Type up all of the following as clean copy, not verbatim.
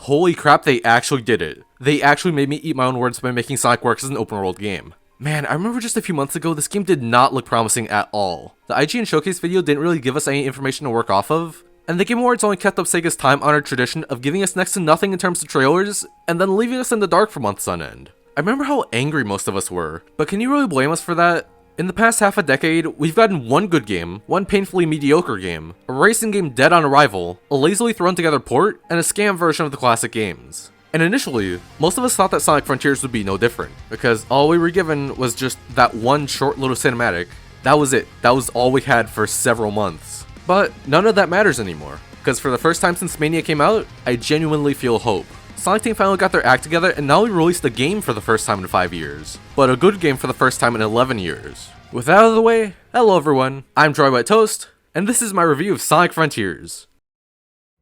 Holy crap, they actually did it. They actually made me eat my own words by making Sonic work as an open world game. Man, I remember just a few months ago, this game did not look promising at all. The IGN showcase video didn't really give us any information to work off of, and the Game Awards only kept up Sega's time-honored tradition of giving us next to nothing in terms of trailers, and then leaving us in the dark for months on end. I remember how angry most of us were, but can you really blame us for that? In the past half a decade, we've gotten one good game, one painfully mediocre game, a racing game dead on arrival, a lazily thrown together port, and a scam version of the classic games. And initially, most of us thought that Sonic Frontiers would be no different, because all we were given was just that one short little cinematic. That was it. That was all we had for several months. But none of that matters anymore, because for the first time since Mania came out, I genuinely feel hope. Sonic Team finally got their act together and now we released a game for the first time in 5 years, but a good game for the first time in 11 years. With that out of the way, hello everyone, I'm Dry Wet Toast, and this is my review of Sonic Frontiers.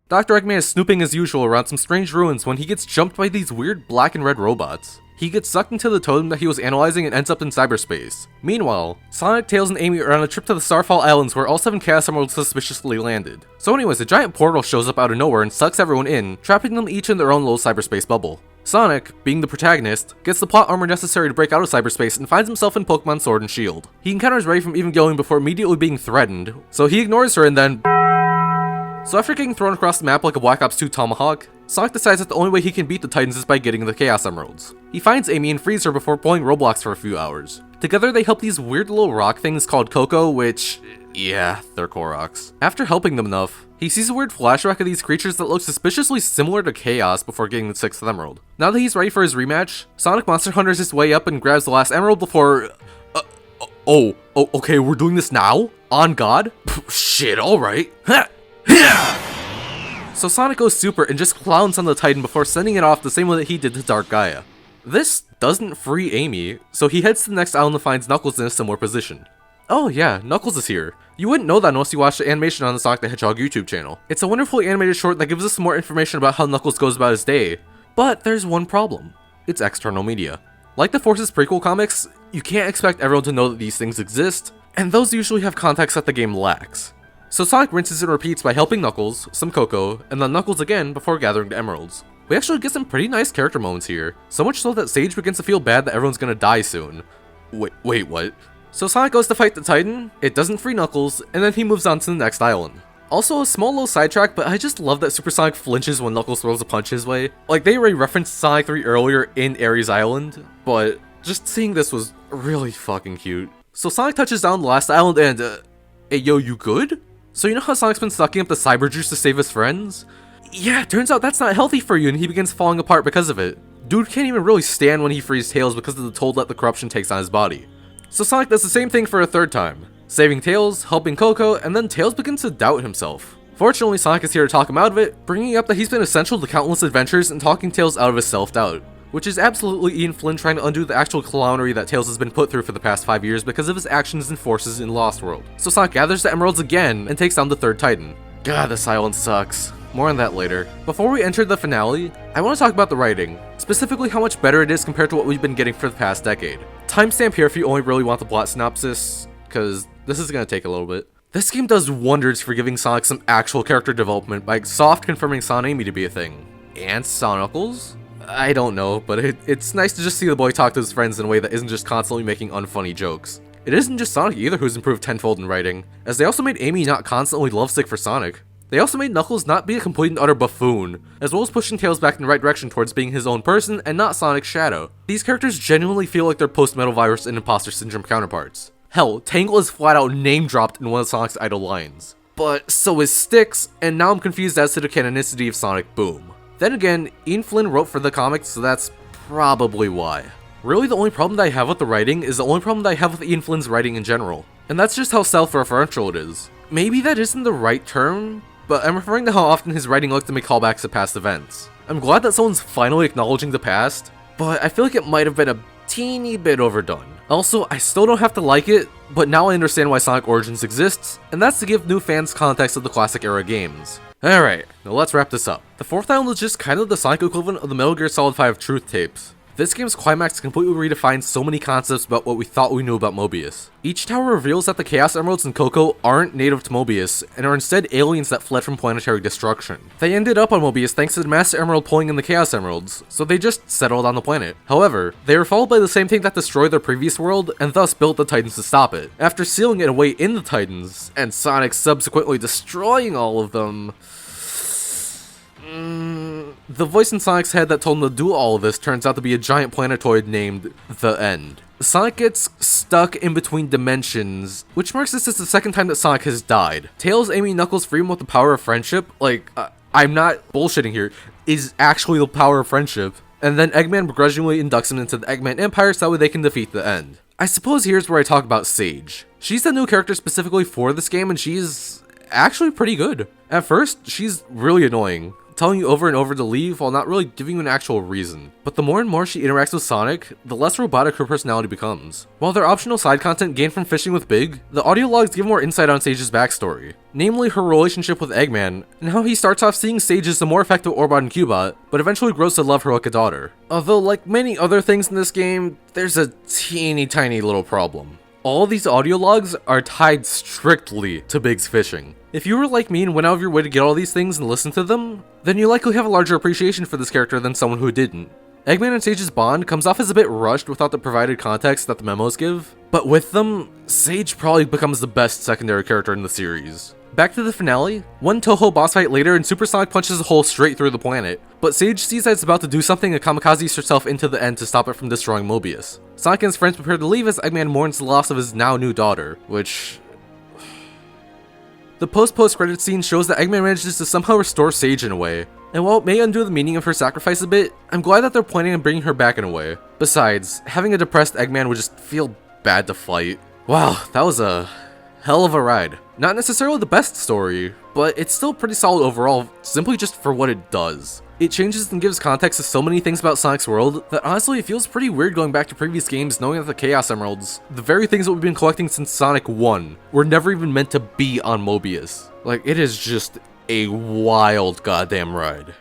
Dr. Eggman is snooping as usual around some strange ruins when he gets jumped by these weird black and red robots. He gets sucked into the totem that he was analyzing and ends up in cyberspace. Meanwhile, Sonic, Tails, and Amy are on a trip to the Starfall Islands where all 7 Chaos Emeralds suspiciously landed. So anyways, a giant portal shows up out of nowhere and sucks everyone in, trapping them each in their own little cyberspace bubble. Sonic, being the protagonist, gets the plot armor necessary to break out of cyberspace and finds himself in Pokemon Sword and Shield. He encounters Ray from even going before immediately being threatened, so he ignores her and then... So after getting thrown across the map like a Black Ops 2 Tomahawk, Sonic decides that the only way he can beat the Titans is by getting the Chaos Emeralds. He finds Amy and frees her before pulling Roblox for a few hours. Together they help these weird little rock things called Coco, which... yeah, they're Koroks. After helping them enough, he sees a weird flashback of these creatures that look suspiciously similar to Chaos before getting the 6th Emerald. Now that he's ready for his rematch, Sonic Monster Hunters his way up and grabs the last Emerald before... okay, we're doing this now? On God? Shit, alright. So Sonic goes super and just clowns on the Titan before sending it off the same way that he did to Dark Gaia. This doesn't free Amy, so he heads to the next island and finds Knuckles in a similar position. Oh yeah, Knuckles is here. You wouldn't know that unless you watched the animation on the Sonic the Hedgehog YouTube channel. It's a wonderfully animated short that gives us some more information about how Knuckles goes about his day. But there's one problem. It's external media. Like the Forces prequel comics, you can't expect everyone to know that these things exist, and those usually have context that the game lacks. So Sonic rinses and repeats by helping Knuckles, some Coco, and then Knuckles again before gathering the emeralds. We actually get some pretty nice character moments here, so much so that Sage begins to feel bad that everyone's gonna die soon. Wait, what? So Sonic goes to fight the Titan, it doesn't free Knuckles, and then he moves on to the next island. Also a small little sidetrack, but I just love that Super Sonic flinches when Knuckles throws a punch his way. Like they already referenced Sonic 3 earlier in Ares Island, but just seeing this was really fucking cute. So Sonic touches down the last island and hey yo, you good? So you know how Sonic's been sucking up the cyber juice to save his friends? Yeah, turns out that's not healthy for you and he begins falling apart because of it. Dude can't even really stand when he frees Tails because of the toll that the corruption takes on his body. So Sonic does the same thing for a third time, saving Tails, helping Coco, and then Tails begins to doubt himself. Fortunately, Sonic is here to talk him out of it, bringing up that he's been essential to countless adventures and talking Tails out of his self-doubt. Which is absolutely Ian Flynn trying to undo the actual clownery that Tails has been put through for the past 5 years because of his actions and forces in Lost World. So Sonic gathers the emeralds again and takes down the third Titan. God, this island sucks. More on that later. Before we enter the finale, I want to talk about the writing, specifically how much better it is compared to what we've been getting for the past decade. Timestamp here if you only really want the plot synopsis, because this is going to take a little bit. This game does wonders for giving Sonic some actual character development by soft confirming Son Amy to be a thing. And Son Knuckles? I don't know, but it's nice to just see the boy talk to his friends in a way that isn't just constantly making unfunny jokes. It isn't just Sonic either who's improved tenfold in writing, as they also made Amy not constantly lovesick for Sonic. They also made Knuckles not be a complete and utter buffoon, as well as pushing Tails back in the right direction towards being his own person and not Sonic's shadow. These characters genuinely feel like their post-Metal Virus and Imposter Syndrome counterparts. Hell, Tangle is flat out name-dropped in one of Sonic's idle lines. But so is Styx, and now I'm confused as to the canonicity of Sonic Boom. Then again, Ian Flynn wrote for the comics, so that's probably why. Really, the only problem that I have with the writing is the only problem that I have with Ian Flynn's writing in general. And that's just how self-referential it is. Maybe that isn't the right term, but I'm referring to how often his writing looks to make callbacks to past events. I'm glad that someone's finally acknowledging the past, but I feel like it might have been a teeny bit overdone. Also, I still don't have to like it, but now I understand why Sonic Origins exists, and that's to give new fans context of the classic era games. Alright, now let's wrap this up. The fourth island is just kind of the Sonic equivalent of the Metal Gear Solid 5 truth tapes. This game's climax completely redefines so many concepts about what we thought we knew about Mobius. Each tower reveals that the Chaos Emeralds in Coco aren't native to Mobius, and are instead aliens that fled from planetary destruction. They ended up on Mobius thanks to the Master Emerald pulling in the Chaos Emeralds, so they just settled on the planet. However, they were followed by the same thing that destroyed their previous world, and thus built the Titans to stop it. After sealing it away in the Titans, and Sonic subsequently destroying all of them, the voice in Sonic's head that told him to do all of this turns out to be a giant planetoid named The End. Sonic gets stuck in between dimensions, which marks this as the second time that Sonic has died. Tails aiming Knuckles' freedom with the power of friendship, I'm not bullshitting here, is actually the power of friendship. And then Eggman begrudgingly inducts him into the Eggman Empire so that way they can defeat The End. I suppose here's where I talk about Sage. She's the new character specifically for this game, and she's actually pretty good. At first, she's really annoying, telling you over and over to leave while not really giving you an actual reason. But the more and more she interacts with Sonic, the less robotic her personality becomes. While their optional side content gained from fishing with Big, the audio logs give more insight on Sage's backstory. Namely her relationship with Eggman, and how he starts off seeing Sage as a more effective Orbot and Cubot, but eventually grows to love her like a daughter. Although, like many other things in this game, there's a teeny tiny little problem. All these audio logs are tied strictly to Big's fishing. If you were like me and went out of your way to get all these things and listen to them, then you likely have a larger appreciation for this character than someone who didn't. Eggman and Sage's bond comes off as a bit rushed without the provided context that the memos give, but with them, Sage probably becomes the best secondary character in the series. Back to the finale, one Toho boss fight later and Super Sonic punches a hole straight through the planet, but Sage sees that it's about to do something and kamikazes herself into the end to stop it from destroying Mobius. Sonic and his friends prepare to leave as Eggman mourns the loss of his now new daughter, which... The post-credit scene shows that Eggman manages to somehow restore Sage in a way, and while it may undo the meaning of her sacrifice a bit, I'm glad that they're planning on bringing her back in a way. Besides, having a depressed Eggman would just feel bad to fight. Wow, that was a hell of a ride. Not necessarily the best story, but it's still pretty solid overall, simply just for what it does. It changes and gives context to so many things about Sonic's world that honestly it feels pretty weird going back to previous games knowing that the Chaos Emeralds, the very things that we've been collecting since Sonic 1, were never even meant to be on Mobius. Like, it is just a wild goddamn ride.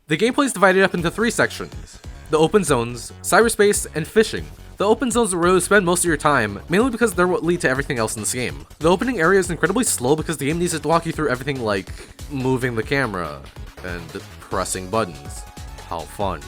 The gameplay is divided up into 3 sections: the open zones, cyberspace, and fishing. The open zones are where you spend most of your time, mainly because they're what lead to everything else in this game. The opening area is incredibly slow because the game needs to walk you through everything like moving the camera and pressing buttons. How fun.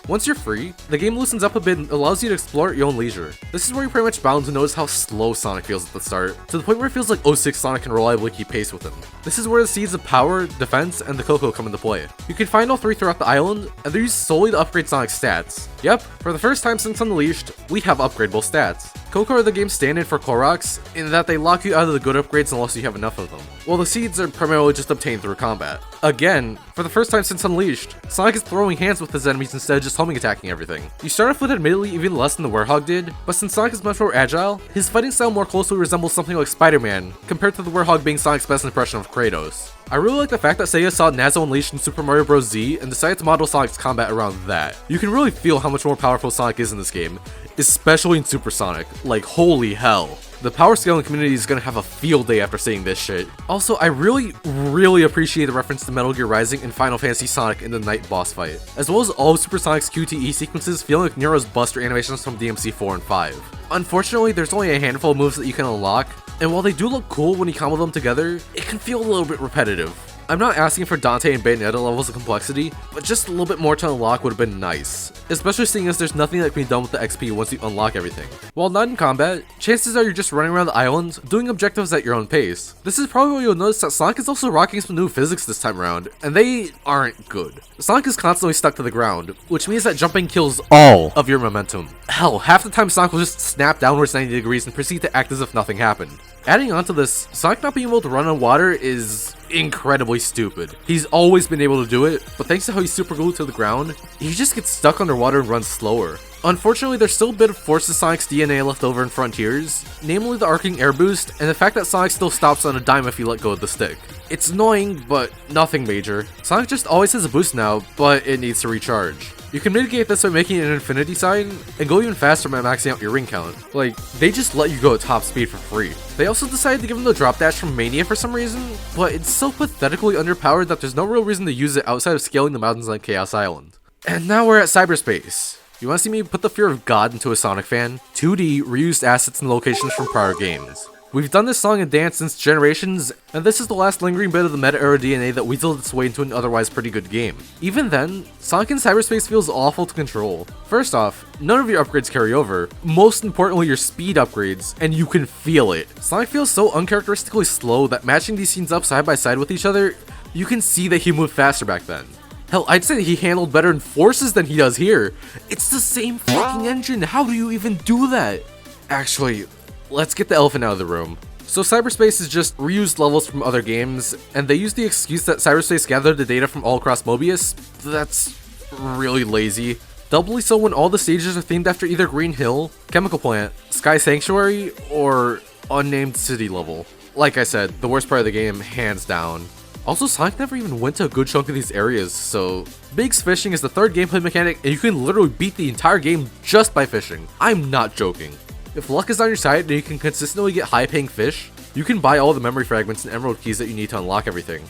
Once you're free, the game loosens up a bit and allows you to explore at your own leisure. This is where you're pretty much bound to notice how slow Sonic feels at the start, to the point where it feels like 06 Sonic can reliably keep pace with him. This is where the seeds of power, defense, and the Coco come into play. You can find all 3 throughout the island, and they're used solely to upgrade Sonic's stats. Yep, for the first time since Unleashed, we have upgradable stats. Coco are the game's stand-in for Koroks, in that they lock you out of the good upgrades unless you have enough of them, while the seeds are primarily just obtained through combat. Again, for the first time since Unleashed, Sonic is throwing hands with his enemies instead of just homing attacking everything. You start off with admittedly even less than the Werehog did, but since Sonic is much more agile, his fighting style more closely resembles something like Spider-Man, compared to the Werehog being Sonic's best impression of Kratos. I really like the fact that Sega saw Nazo Unleashed in Super Mario Bros. Z and decided to model Sonic's combat around that. You can really feel how much more powerful Sonic is in this game, especially in Super Sonic. Like, holy hell. The power scaling community is gonna have a field day after seeing this shit. Also, I really appreciate the reference to Metal Gear Rising and Final Fantasy Sonic in the night boss fight, as well as all of Super Sonic's QTE sequences feeling like Nero's Buster animations from DMC 4 and 5. Unfortunately, there's only a handful of moves that you can unlock, and while they do look cool when you combo them together, it can feel a little bit repetitive. I'm not asking for Dante and Bayonetta levels of complexity, but just a little bit more to unlock would have been nice, especially seeing as there's nothing that can be done with the XP once you unlock everything. While not in combat, chances are you're just running around the island, doing objectives at your own pace. This is probably where you'll notice that Sonic is also rocking some new physics this time around, and they aren't good. Sonic is constantly stuck to the ground, which means that jumping kills all of your momentum. Hell, half the time Sonic will just snap downwards 90 degrees and proceed to act as if nothing happened. Adding on to this, Sonic not being able to run on water is incredibly stupid. He's always been able to do it, but thanks to how he's super glued to the ground, he just gets stuck underwater and runs slower. Unfortunately, there's still a bit of Force of Sonic's DNA left over in Frontiers, namely the arcing air boost, and the fact that Sonic still stops on a dime if you let go of the stick. It's annoying, but nothing major. Sonic just always has a boost now, but it needs to recharge. You can mitigate this by making an infinity sign, and go even faster by maxing out your ring count. Like, they just let you go at top speed for free. They also decided to give him the drop dash from Mania for some reason, but it's so pathetically underpowered that there's no real reason to use it outside of scaling the mountains on Chaos Island. And now we're at cyberspace. You want to see me put the fear of God into a Sonic fan? 2D reused assets and locations from prior games. We've done this song and dance since generations, and this is the last lingering bit of the meta-era DNA that weaseled its way into an otherwise pretty good game. Even then, Sonic in cyberspace feels awful to control. First off, none of your upgrades carry over. Most importantly, your speed upgrades, and you can feel it. Sonic feels so uncharacteristically slow that matching these scenes up side by side with each other, you can see that he moved faster back then. Hell, I'd say he handled better in Forces than he does here. It's the same fucking engine, how do you even do that? Actually, let's get the elephant out of the room. So cyberspace is just reused levels from other games, and they use the excuse that cyberspace gathered the data from all across Mobius. That's really lazy. Doubly so when all the stages are themed after either Green Hill, Chemical Plant, Sky Sanctuary, or unnamed city level. Like I said, the worst part of the game, hands down. Also, Sonic never even went to a good chunk of these areas, so Big's fishing is the third gameplay mechanic, and you can literally beat the entire game just by fishing. I'm not joking. If luck is on your side and you can consistently get high-paying fish, you can buy all the memory fragments and emerald keys that you need to unlock everything.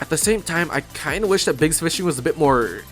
At the same time, I kinda wish that Big's fishing was a bit more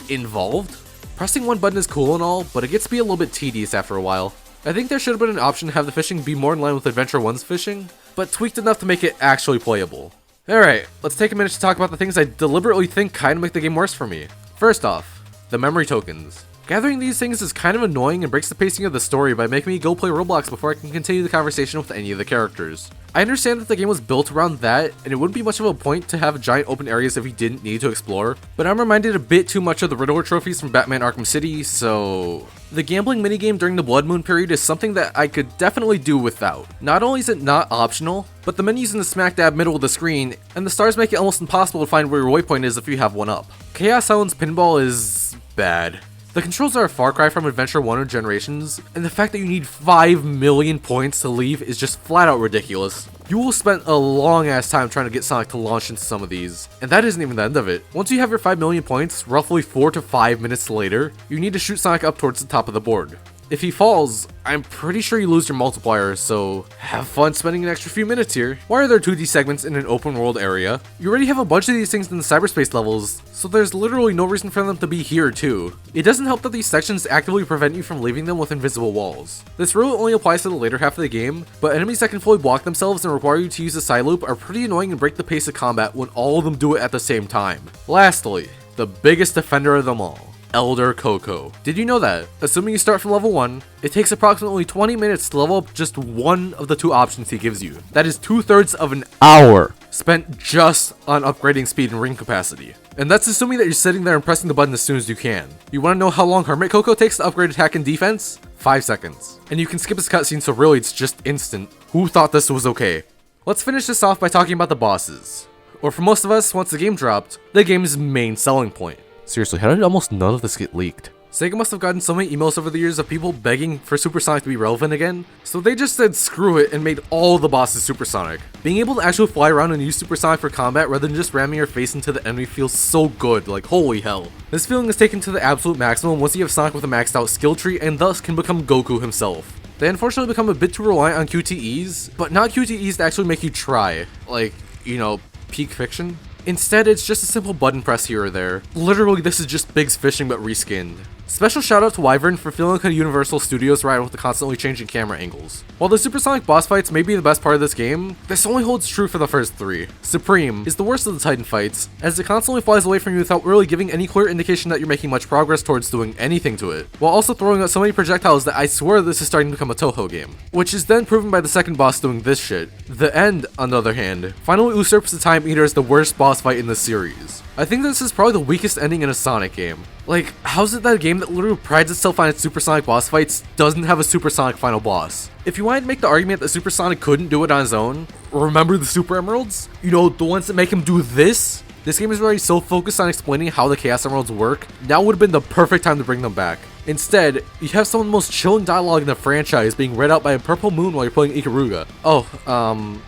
involved. Pressing one button is cool and all, but it gets to be a little bit tedious after a while. I think there should have been an option to have the fishing be more in line with Adventure 1's fishing, but tweaked enough to make it actually playable. Alright, let's take a minute to talk about the things I deliberately think kinda make the game worse for me. First off, the memory tokens. Gathering these things is kind of annoying and breaks the pacing of the story by making me go play Roblox before I can continue the conversation with any of the characters. I understand that the game was built around that, and it wouldn't be much of a point to have giant open areas if you didn't need to explore, but I'm reminded a bit too much of the Riddler trophies from Batman Arkham City, so the gambling minigame during the Blood Moon period is something that I could definitely do without. Not only is it not optional, but the menu's in the smack dab middle of the screen, and the stars make it almost impossible to find where your waypoint is if you have one up. Chaos Islands Pinball is bad. The controls are a far cry from Adventure 1 or Generations, and the fact that you need 5 million points to leave is just flat out ridiculous. You will spend a long ass time trying to get Sonic to launch into some of these, and that isn't even the end of it. Once you have your 5 million points, roughly 4 to 5 minutes later, you need to shoot Sonic up towards the top of the board. If he falls, I'm pretty sure you lose your multiplier, so have fun spending an extra few minutes here. Why are there 2D segments in an open world area? You already have a bunch of these things in the cyberspace levels, so there's literally no reason for them to be here too. It doesn't help that these sections actively prevent you from leaving them with invisible walls. This rule only applies to the later half of the game, but enemies that can fully block themselves and require you to use a side loop are pretty annoying and break the pace of combat when all of them do it at the same time. Lastly, the biggest offender of them all. Elder Coco. Did you know that, assuming you start from level 1, it takes approximately 20 minutes to level up just one of the two options he gives you. That is 2/3 of an hour spent just on upgrading speed and ring capacity. And that's assuming that you're sitting there and pressing the button as soon as you can. You want to know how long Hermit Coco takes to upgrade attack and defense? 5 seconds. And you can skip his cutscene, so really it's just instant. Who thought this was okay? Let's finish this off by talking about the bosses. Or for most of us, once the game dropped, the game's main selling point. Seriously, how did almost none of this get leaked? Sega must have gotten so many emails over the years of people begging for Supersonic to be relevant again, so they just said screw it and made all the bosses supersonic. Being able to actually fly around and use Supersonic for combat rather than just ramming your face into the enemy feels so good, like holy hell. This feeling is taken to the absolute maximum once you have Sonic with a maxed out skill tree and thus can become Goku himself. They unfortunately become a bit too reliant on QTEs, but not QTEs to actually make you try, like, you know, peak fiction. Instead, it's just a simple button press here or there. Literally, this is just Big's fishing but reskinned. Special shout out to Wyvern for feeling like a Universal Studios ride with the constantly changing camera angles. While the supersonic boss fights may be the best part of this game, this only holds true for the first 3. Supreme is the worst of the Titan fights, as it constantly flies away from you without really giving any clear indication that you're making much progress towards doing anything to it, while also throwing out so many projectiles that I swear this is starting to become a Toho game. Which is then proven by the second boss doing this shit. The End, on the other hand, finally usurps the Time Eater as the worst boss fight in the series. I think this is probably the weakest ending in a Sonic game. Like, how's it that a game that literally prides itself on its supersonic boss fights doesn't have a supersonic final boss? If you wanted to make the argument that Supersonic couldn't do it on his own, remember the Super Emeralds? You know, the ones that make him do this? This game is already so focused on explaining how the Chaos Emeralds work, now would have been the perfect time to bring them back. Instead, you have some of the most chilling dialogue in the franchise being read out by a purple moon while you're playing Ikaruga. Oh,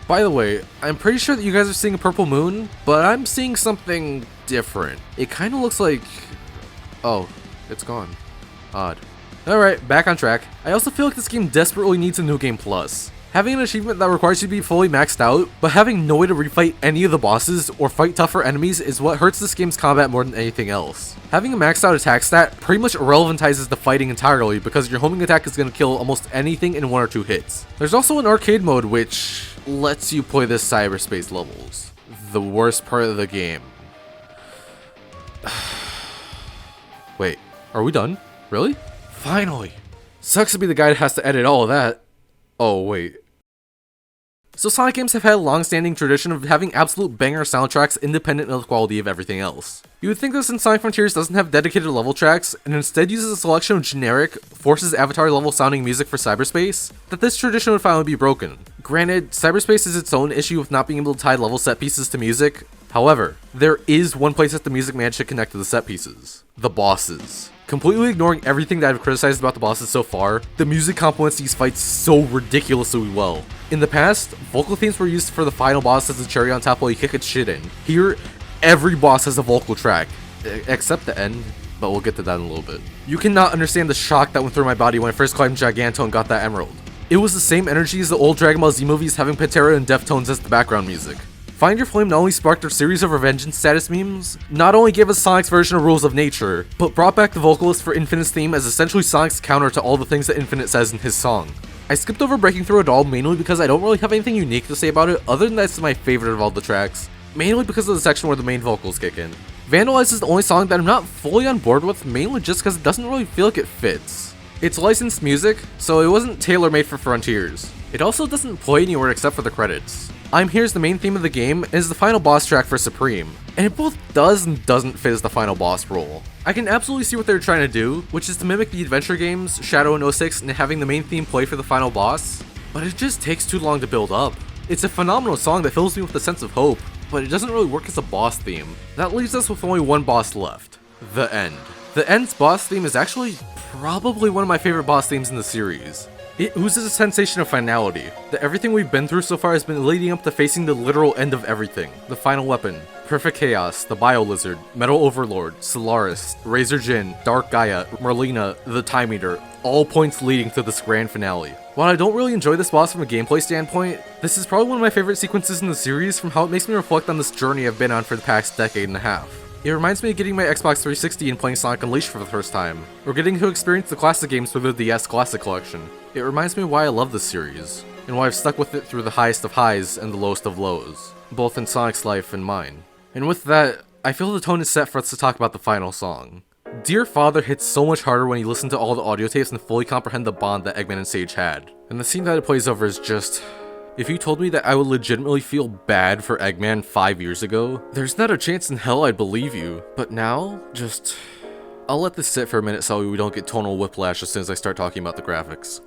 by the way, I'm pretty sure that you guys are seeing a purple moon, but I'm seeing something different. It kind of looks like... Oh, it's gone. Odd. Alright, back on track. I also feel like this game desperately needs a New Game Plus. Having an achievement that requires you to be fully maxed out, but having no way to refight any of the bosses or fight tougher enemies is what hurts this game's combat more than anything else. Having a maxed out attack stat pretty much irrelevantizes the fighting entirely because your homing attack is going to kill almost anything in 1 or 2 hits. There's also an arcade mode which lets you play the cyberspace levels. The worst part of the game. Wait, are we done? Really? Finally! Sucks to be the guy that has to edit all of that. Oh, wait. So Sonic games have had a long-standing tradition of having absolute banger soundtracks independent of the quality of everything else. You would think that since Sonic Frontiers doesn't have dedicated level tracks, and instead uses a selection of generic, Forces Avatar level sounding music for cyberspace, that this tradition would finally be broken. Granted, cyberspace is its own issue with not being able to tie level set pieces to music. However, there is one place that the music managed to connect to the set pieces. The bosses. Completely ignoring everything that I've criticized about the bosses so far, the music complements these fights so ridiculously well. In the past, vocal themes were used for the final boss as a cherry on top while you kick its shit in. Here, every boss has a vocal track, except the end, but we'll get to that in a little bit. You cannot understand the shock that went through my body when I first climbed Giganto and got that emerald. It was the same energy as the old Dragon Ball Z movies having Patera and Deftones as the background music. Find Your Flame not only sparked a series of Revengeance status memes, not only gave us Sonic's version of Rules of Nature, but brought back the vocalist for Infinite's theme as essentially Sonic's counter to all the things that Infinite says in his song. I skipped over Breaking Through a Doll mainly because I don't really have anything unique to say about it other than that it's my favorite of all the tracks, mainly because of the section where the main vocals kick in. Vandalize is the only song that I'm not fully on board with, mainly just because it doesn't really feel like it fits. It's licensed music, so it wasn't tailor-made for Frontiers. It also doesn't play anywhere except for the credits. I'm Here's the main theme of the game and is the final boss track for Supreme, and it both does and doesn't fit as the final boss role. I can absolutely see what they're trying to do, which is to mimic the adventure games, Shadow and 06, and having the main theme play for the final boss, but it just takes too long to build up. It's a phenomenal song that fills me with a sense of hope, but it doesn't really work as a boss theme. That leaves us with only one boss left, The End. The End's boss theme is actually probably one of my favorite boss themes in the series. It oozes a sensation of finality, that everything we've been through so far has been leading up to facing the literal end of everything. The final weapon, Perfect Chaos, the Bio Lizard, Metal Overlord, Solaris, Razor Jin, Dark Gaia, Merlina, the Time Eater, all points leading to this grand finale. While I don't really enjoy this boss from a gameplay standpoint, this is probably one of my favorite sequences in the series from how it makes me reflect on this journey I've been on for the past decade and a half. It reminds me of getting my Xbox 360 and playing Sonic Unleashed for the first time, or getting to experience the classic games through the DS Classic Collection. It reminds me of why I love this series, and why I've stuck with it through the highest of highs and the lowest of lows, both in Sonic's life and mine. And with that, I feel the tone is set for us to talk about the final song. Dear Father hits so much harder when you listen to all the audio tapes and fully comprehend the bond that Eggman and Sage had. And the scene that it plays over is just... If you told me that I would legitimately feel bad for Eggman 5 years ago, there's not a chance in hell I'd believe you. But now, just... I'll let this sit for a minute so we don't get tonal whiplash as soon as I start talking about the graphics.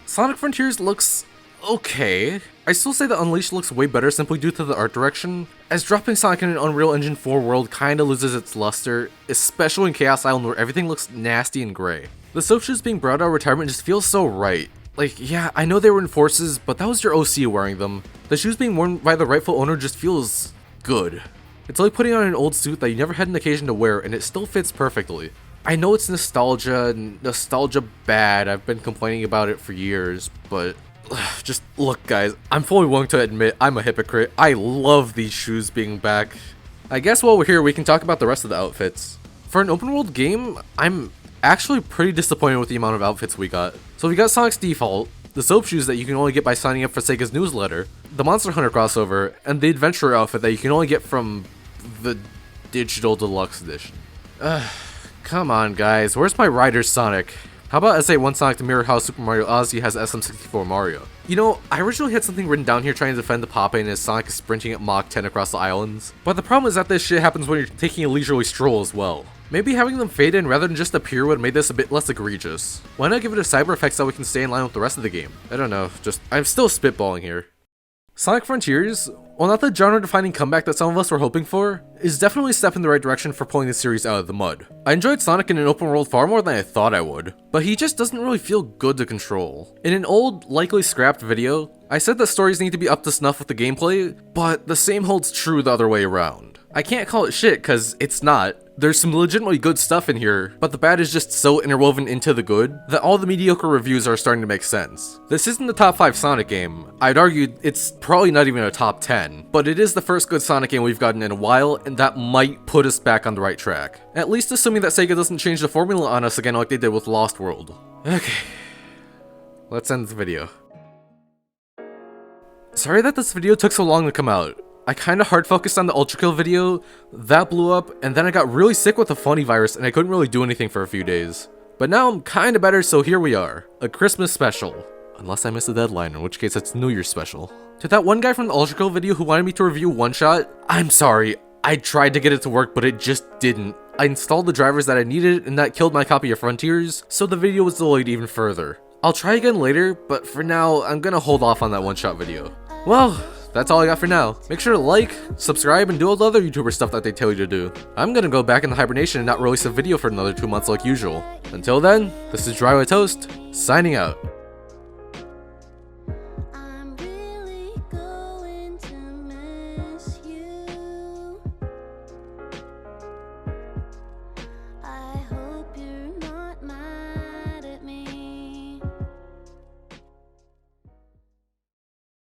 Sonic Frontiers looks okay. I still say that Unleashed looks way better simply due to the art direction, as dropping Sonic in an Unreal Engine 4 world kinda loses its luster, especially in Chaos Island where everything looks nasty and gray. The soap shoes being brought out of retirement just feels so right. Like, yeah, I know they were in Forces, but that was your OC wearing them. The shoes being worn by the rightful owner just feels good. It's like putting on an old suit that you never had an occasion to wear and it still fits perfectly. I know it's nostalgia, and nostalgia bad, I've been complaining about it for years, but just look guys, I'm fully willing to admit I'm a hypocrite. I love these shoes being back. I guess while we're here we can talk about the rest of the outfits. For an open world game, I'm actually pretty disappointed with the amount of outfits we got. So we got Sonic's default, the soap shoes that you can only get by signing up for Sega's newsletter, the Monster Hunter crossover, and the adventurer outfit that you can only get from the Digital Deluxe Edition. Come on guys, where's my Riders Sonic? How about SA1 Sonic to mirror how Super Mario Odyssey has SM64 Mario? You know, I originally had something written down here trying to defend the pop-in as Sonic is sprinting at Mach 10 across the islands, but the problem is that this shit happens when you're taking a leisurely stroll as well. Maybe having them fade in rather than just appear would have made this a bit less egregious. Why not give it a cyber effect so we can stay in line with the rest of the game? I don't know, I'm still spitballing here. Sonic Frontiers, while not the genre-defining comeback that some of us were hoping for, is definitely a step in the right direction for pulling the series out of the mud. I enjoyed Sonic in an open world far more than I thought I would, but he just doesn't really feel good to control. In an old, likely scrapped video, I said that stories need to be up to snuff with the gameplay, but the same holds true the other way around. I can't call it shit cause it's not. There's some legitimately good stuff in here, but the bad is just so interwoven into the good that all the mediocre reviews are starting to make sense. This isn't the top 5 Sonic game. I'd argue it's probably not even a top 10, but it is the first good Sonic game we've gotten in a while, and that might put us back on the right track. At least assuming that Sega doesn't change the formula on us again like they did with Lost World. Okay, let's end the video. Sorry that this video took so long to come out. I kinda hard focused on the Ultra Kill video, that blew up, and then I got really sick with the funny virus and I couldn't really do anything for a few days. But now I'm kinda better, so here we are. A Christmas special. Unless I miss a deadline, in which case it's New Year's special. To that one guy from the Ultra Kill video who wanted me to review One Shot, I'm sorry. I tried to get it to work, but it just didn't. I installed the drivers that I needed and that killed my copy of Frontiers, so the video was delayed even further. I'll try again later, but for now, I'm gonna hold off on that One Shot video. Well, that's all I got for now. Make sure to like, subscribe, and do all the other YouTuber stuff that they tell you to do. I'm gonna go back into hibernation and not release a video for another 2 months like usual. Until then, this is Dry Toast, signing out.